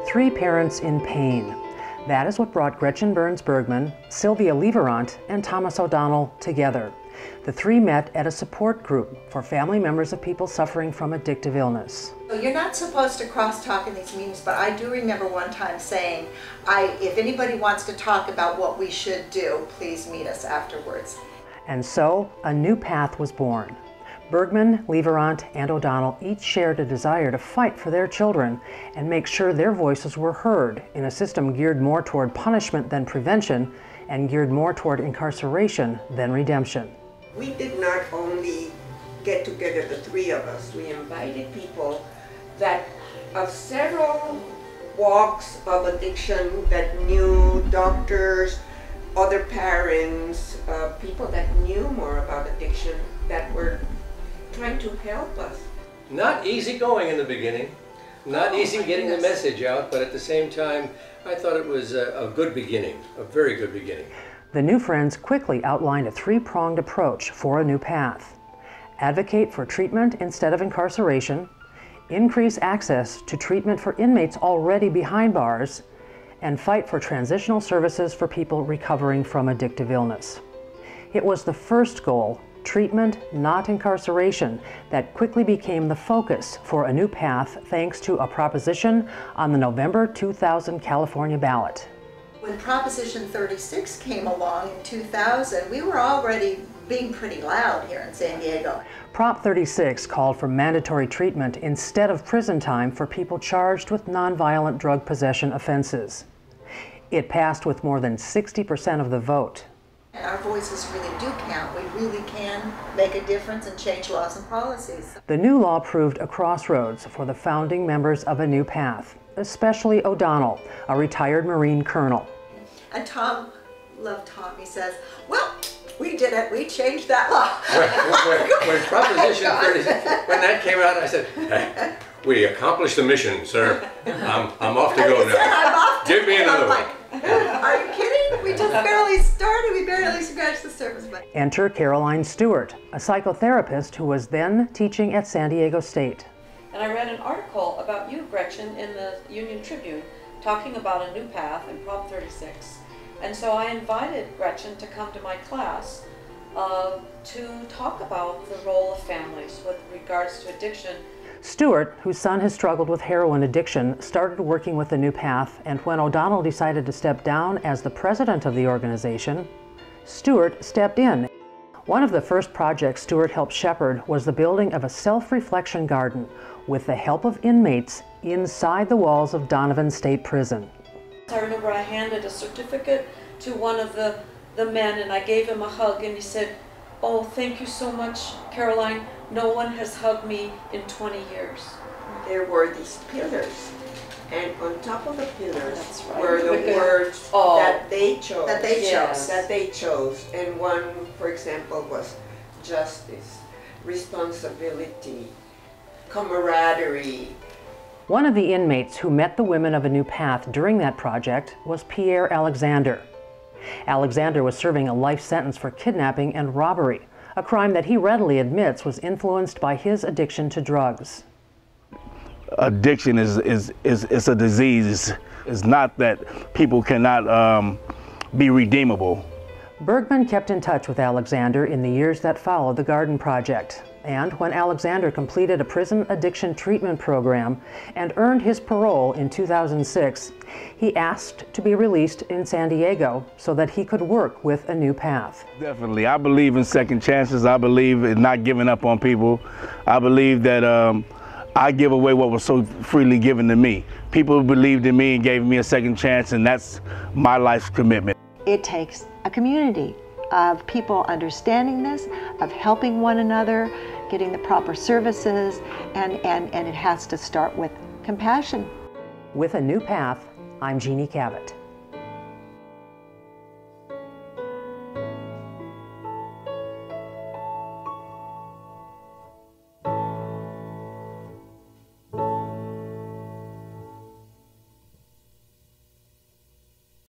Three parents in pain. That is what brought Gretchen Burns Bergman, Sylvia Leverant, and Thomas O'Donnell together. The three met at a support group for family members of people suffering from addictive illness. You're not supposed to crosstalk in these meetings, but I do remember one time saying, if anybody wants to talk about what we should do, please meet us afterwards. And so, a new path was born. Bergman, Leverant, and O'Donnell each shared a desire to fight for their children and make sure their voices were heard in a system geared more toward punishment than prevention and geared more toward incarceration than redemption. We did not only get together, the three of us, we invited people that of several walks of addiction that knew doctors, other parents, people that knew more about addiction that were trying to help us. Not easy going in the beginning, not easy getting the message out, but at the same time, I thought it was a good beginning, a very good beginning. The new friends quickly outlined a three-pronged approach for a new path. Advocate for treatment instead of incarceration, increase access to treatment for inmates already behind bars, and fight for transitional services for people recovering from addictive illness. It was the first goal, treatment, not incarceration, that quickly became the focus for a new path thanks to a proposition on the November 2000 California ballot. When Proposition 36 came along in 2000, we were already being pretty loud here in San Diego. Prop 36 called for mandatory treatment instead of prison time for people charged with nonviolent drug possession offenses. It passed with more than 60% of the vote. And our voices really do count. We really can make a difference and change laws and policies. The new law proved a crossroads for the founding members of a new path, especially O'Donnell, a retired Marine colonel. And Tom, love Tom, he says, well, we did it, we changed that law. When Proposition 36, when that came out, I said, hey, we accomplished the mission, sir. I'm off to go now. Give me another one. Are you kidding? We just barely started. We barely scratched the surface. Enter Caroline Stewart, a psychotherapist who was then teaching at San Diego State. And I read an article about you, Gretchen, in the Union Tribune, talking about a new path in Prop 36. And so I invited Gretchen to come to my class to talk about the role of families with regards to addiction. Stewart, whose son has struggled with heroin addiction, started working with the new path, and when O'Donnell decided to step down as the president of the organization, Stewart stepped in. One of the first projects Stewart helped shepherd was the building of a self-reflection garden with the help of inmates inside the walls of Donovan State Prison. I remember I handed a certificate to one of the men and I gave him a hug and he said, "Oh, thank you so much, Caroline. No one has hugged me in 20 years. There were these pillars, and on top of the pillars right. were the words that they chose. That they chose. And one, for example, was justice, responsibility, camaraderie. One of the inmates who met the women of a new path during that project was Pierre Alexander. Alexander was serving a life sentence for kidnapping and robbery, a crime that he readily admits was influenced by his addiction to drugs. Addiction is a disease. It's not that people cannot be redeemable. Bergman kept in touch with Alexander in the years that followed the Garden Project. And when Alexander completed a prison addiction treatment program and earned his parole in 2006, he asked to be released in San Diego so that he could work with a new path. Definitely. I believe in second chances. I believe in not giving up on people. I believe that I give away what was so freely given to me. People believed in me and gave me a second chance, and that's my life's commitment. It takes a community of people understanding this, of helping one another, getting the proper services, and it has to start with compassion. With a new path, I'm Jeannie Cavett.